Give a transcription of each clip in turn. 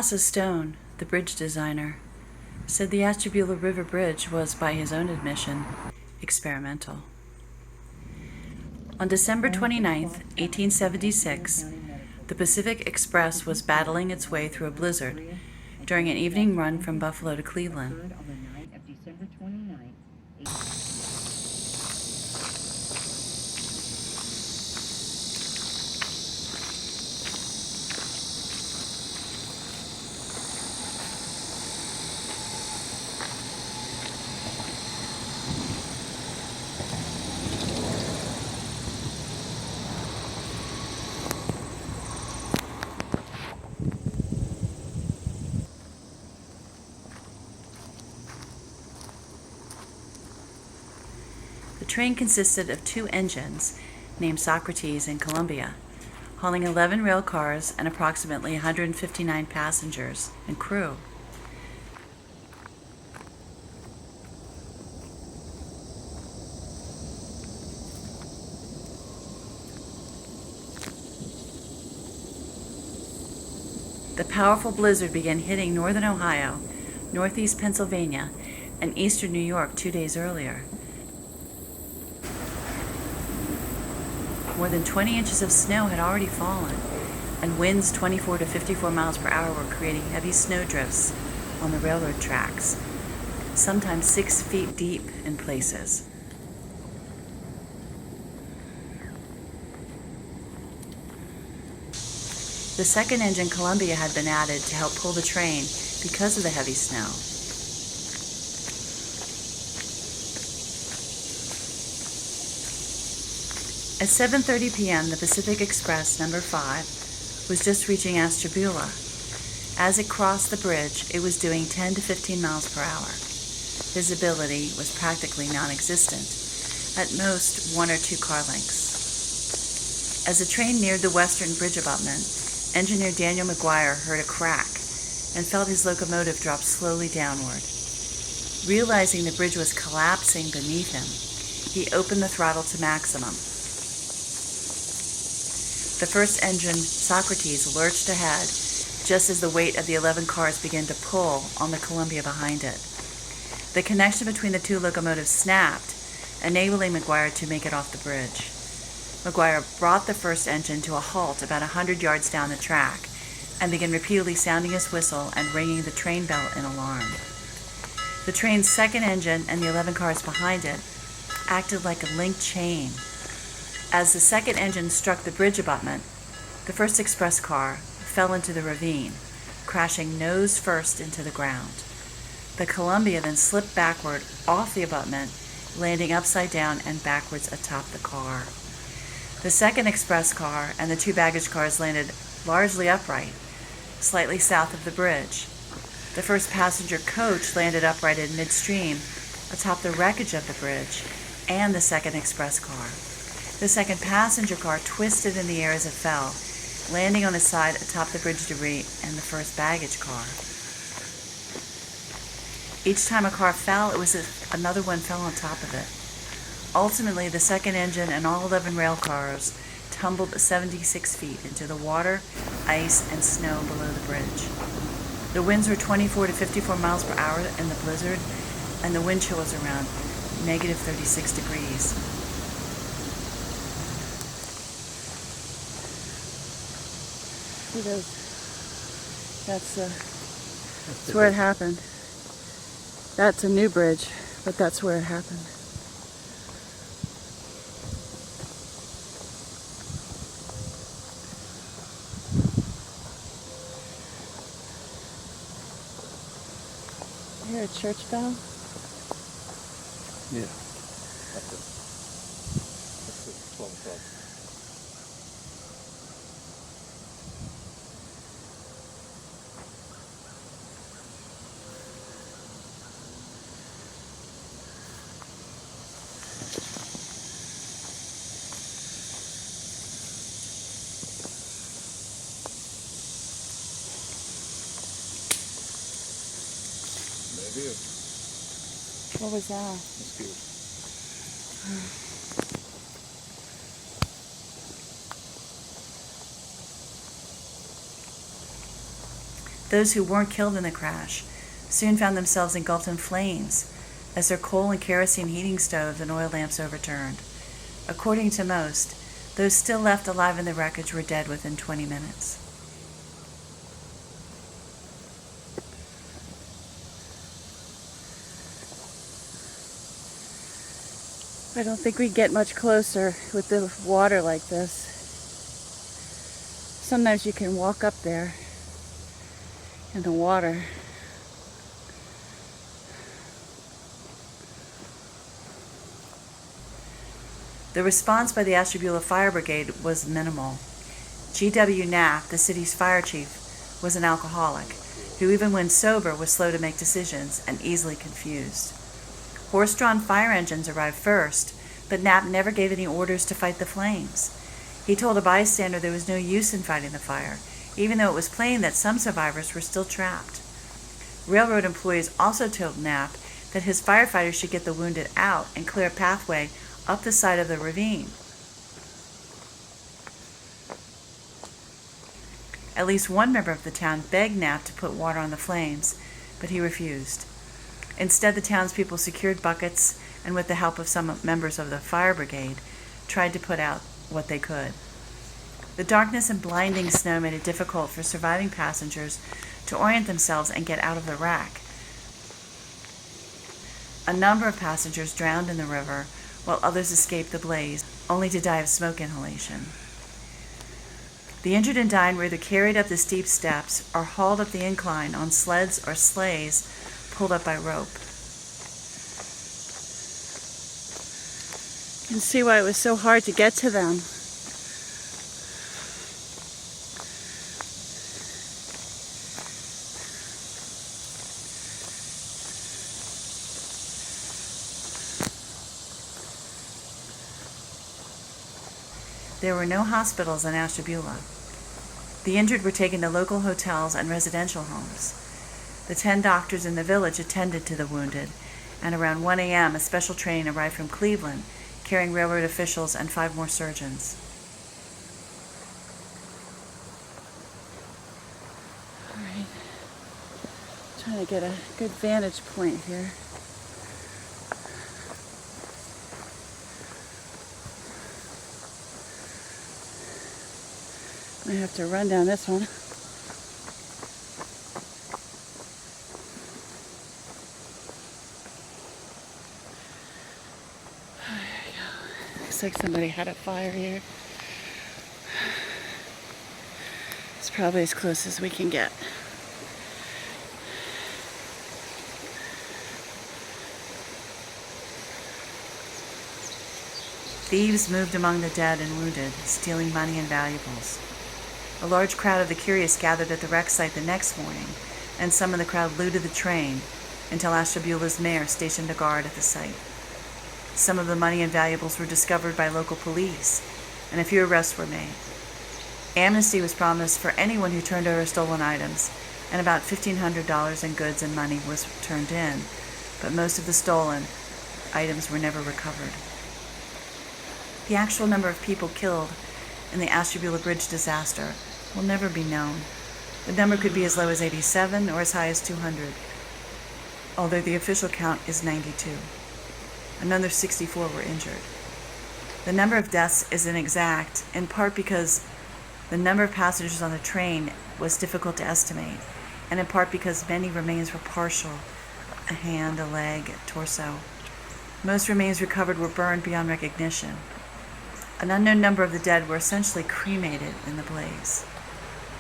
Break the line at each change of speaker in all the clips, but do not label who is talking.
Asa Stone, the bridge designer, said the Ashtabula River Bridge was, by his own admission, experimental. On December 29, 1876, the Pacific Express was battling its way through a blizzard during an evening run from Buffalo to Cleveland. The train consisted of two engines, named Socrates and Columbia, hauling 11 rail cars and approximately 159 passengers and crew. The powerful blizzard began hitting northern Ohio, northeast Pennsylvania, and eastern New York 2 days earlier. More than 20 inches of snow had already fallen, and winds 24 to 54 miles per hour were creating heavy snowdrifts on the railroad tracks, sometimes 6 feet deep in places. The second engine, Columbia, had been added to help pull the train because of the heavy snow. At 7:30 p.m., the Pacific Express number 5 was just reaching Ashtabula. As it crossed the bridge, it was doing 10 to 15 miles per hour. Visibility was practically non-existent, at most 1 or 2 car lengths. As the train neared the western bridge abutment, engineer Daniel McGuire heard a crack and felt his locomotive drop slowly downward. Realizing the bridge was collapsing beneath him, he opened the throttle to maximum. The first engine, Socrates, lurched ahead just as the weight of the 11 cars began to pull on the Columbia behind it. The connection between the two locomotives snapped, enabling McGuire to make it off the bridge. McGuire brought the first engine to a halt about 100 yards down the track and began repeatedly sounding his whistle and ringing the train bell in alarm. The train's second engine and the 11 cars behind it acted like a linked chain. As the second engine struck the bridge abutment, the first express car fell into the ravine, crashing nose first into the ground. The Columbia then slipped backward off the abutment, landing upside down and backwards atop the car. The second express car and the 2 baggage cars landed largely upright, slightly south of the bridge. The first passenger coach landed upright in midstream atop the wreckage of the bridge and the second express car. The second passenger car twisted in the air as it fell, landing on its side atop the bridge debris and the first baggage car. Each time a car fell, it was as if another one fell on top of it. Ultimately, the second engine and all 11 rail cars tumbled 76 feet into the water, ice, and snow below the bridge. The winds were 24 to 54 miles per hour in the blizzard, and the wind chill was around negative 36 degrees. That's where it happened. That's a new bridge, but that's where it happened. You hear a church bell?
Yeah. That's it. 12 o'clock. Maybe.
What was that?
That's good.
Those who weren't killed in the crash soon found themselves engulfed in flames as their coal and kerosene heating stoves and oil lamps overturned. According to most, those still left alive in the wreckage were dead within 20 minutes. I don't think we get much closer with the water like this. Sometimes you can walk up there in the water. The response by the Ashtabula Fire Brigade was minimal. G.W. Knapp, the city's fire chief, was an alcoholic who, even when sober, was slow to make decisions and easily confused. Horse-drawn fire engines arrived first, but Knapp never gave any orders to fight the flames. He told a bystander there was no use in fighting the fire, even though it was plain that some survivors were still trapped. Railroad employees also told Knapp that his firefighters should get the wounded out and clear a pathway up the side of the ravine. At least one member of the town begged Knapp to put water on the flames, but he refused. Instead, the townspeople secured buckets and, with the help of some members of the fire brigade, tried to put out what they could. The darkness and blinding snow made it difficult for surviving passengers to orient themselves and get out of the wreck. A number of passengers drowned in the river, while others escaped the blaze, only to die of smoke inhalation. The injured and dying were either carried up the steep steps or hauled up the incline on sleds or sleighs pulled up by rope. You can see why it was so hard to get to them. There were no hospitals in Ashtabula. The injured were taken to local hotels and residential homes. The 10 doctors in the village attended to the wounded, and around 1 a.m. a special train arrived from Cleveland, carrying railroad officials and 5 more surgeons. All right, trying to get a good vantage point here. I have to run down this one. There you go. Looks like somebody had a fire here. It's probably as close as we can get. Thieves moved among the dead and wounded, stealing money and valuables. A large crowd of the curious gathered at the wreck site the next morning, and some of the crowd looted the train until Ashtabula's mayor stationed a guard at the site. Some of the money and valuables were discovered by local police, and a few arrests were made. Amnesty was promised for anyone who turned over stolen items, and about $1,500 in goods and money was turned in, but most of the stolen items were never recovered. The actual number of people killed in the Ashtabula Bridge disaster will never be known. The number could be as low as 87 or as high as 200, although the official count is 92. Another 64 were injured. The number of deaths is inexact, in part because the number of passengers on the train was difficult to estimate, and in part because many remains were partial, a hand, a leg, a torso. Most remains recovered were burned beyond recognition. An unknown number of the dead were essentially cremated in the blaze.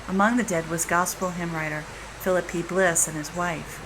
Among the dead was gospel hymn writer Philip P. Bliss and his wife.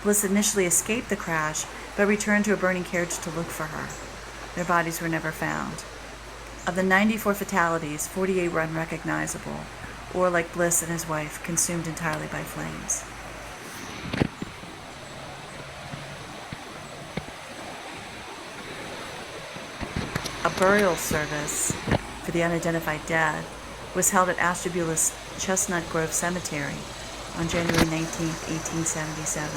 Bliss initially escaped the crash, but returned to a burning carriage to look for her. Their bodies were never found. Of the 94 fatalities, 48 were unrecognizable, or, like Bliss and his wife, consumed entirely by flames. A burial service for the unidentified dead was held at Ashtabula's Chestnut Grove Cemetery on January 19, 1877.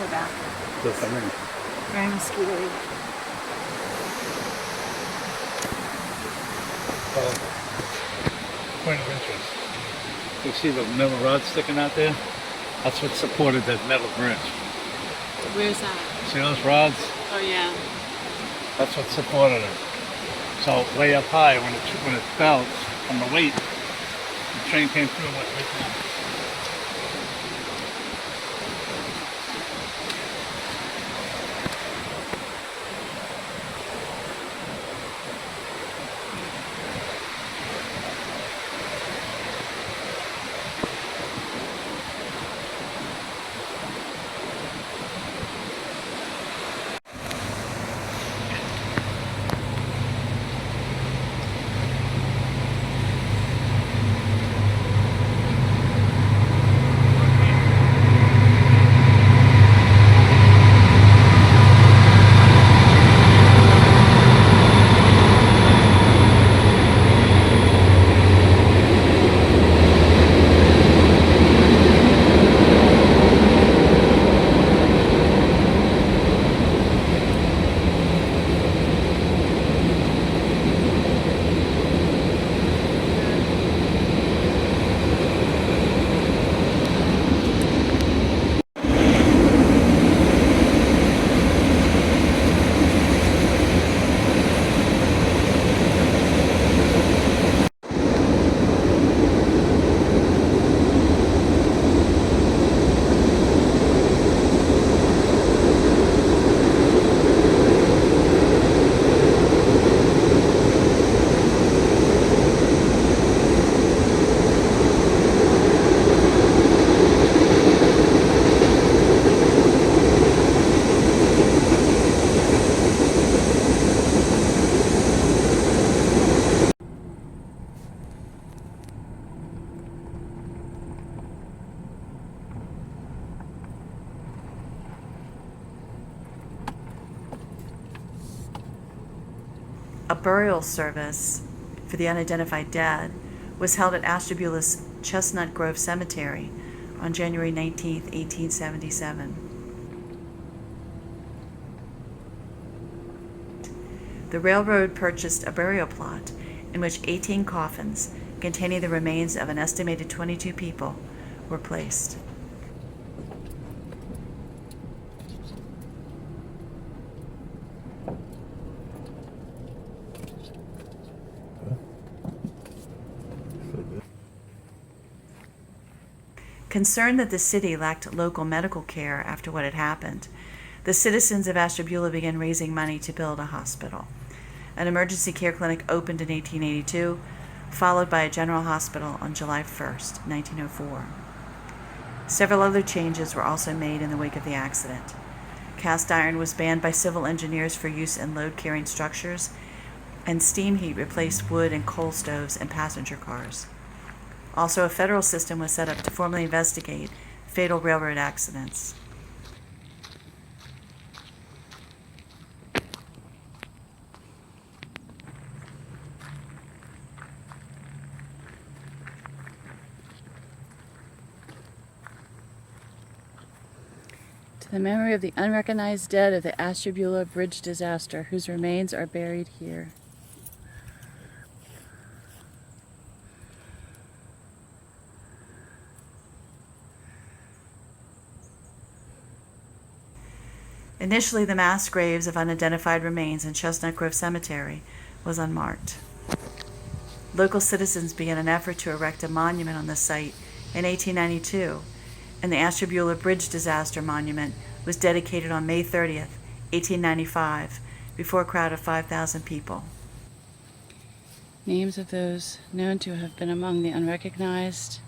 go back.
There's something.
Very mosquito-y.
Point of interest. You see the metal rod sticking out there? That's what supported that metal bridge.
Where's that?
See those rods?
Oh, yeah.
That's what supported it. So way up high, when it fell from the weight, the train came through and went right down.
A burial service for the unidentified dead was held at Ashtabula's Chestnut Grove Cemetery on January 19, 1877. The railroad purchased a burial plot in which 18 coffins containing the remains of an estimated 22 people were placed. Concerned that the city lacked local medical care after what had happened, the citizens of Ashtabula began raising money to build a hospital. An emergency care clinic opened in 1882, followed by a general hospital on July 1st, 1904. Several other changes were also made in the wake of the accident. Cast iron was banned by civil engineers for use in load-carrying structures, and steam heat replaced wood and coal stoves in passenger cars. Also, a federal system was set up to formally investigate fatal railroad accidents. To the memory of the unrecognized dead of the Ashtabula Bridge disaster, whose remains are buried here. Initially, the mass graves of unidentified remains in Chestnut Grove Cemetery was unmarked. Local citizens began an effort to erect a monument on the site in 1892, and the Ashtabula Bridge Disaster Monument was dedicated on May 30th, 1895, before a crowd of 5,000 people. Names of those known to have been among the unrecognized.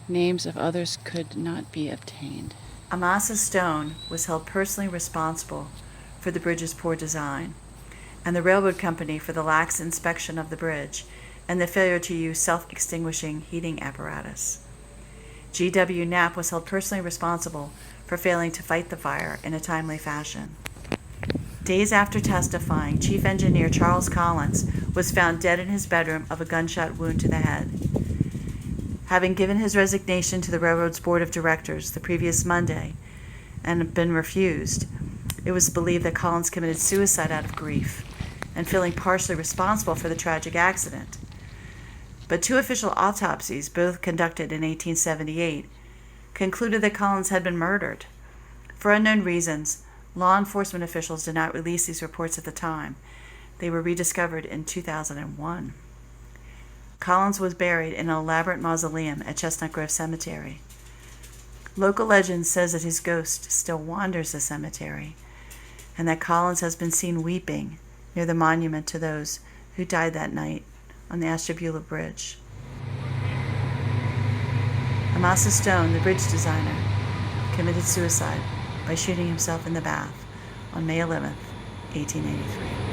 Names of others could not be obtained. Amasa Stone was held personally responsible for the bridge's poor design, and the railroad company for the lax inspection of the bridge and the failure to use self-extinguishing heating apparatus. G.W. Knapp was held personally responsible for failing to fight the fire in a timely fashion. Days after testifying, Chief Engineer Charles Collins was found dead in his bedroom of a gunshot wound to the head. Having given his resignation to the railroad's board of directors the previous Monday, and been refused. It was believed that Collins committed suicide out of grief and feeling partially responsible for the tragic accident. But 2 official autopsies, both conducted in 1878, concluded that Collins had been murdered. For unknown reasons, law enforcement officials did not release these reports at the time. They were rediscovered in 2001. Collins was buried in an elaborate mausoleum at Chestnut Grove Cemetery. Local legend says that his ghost still wanders the cemetery, and that Collins has been seen weeping near the monument to those who died that night on the Ashtabula Bridge. Amasa Stone, the bridge designer, committed suicide by shooting himself in the bath on May 11, 1883.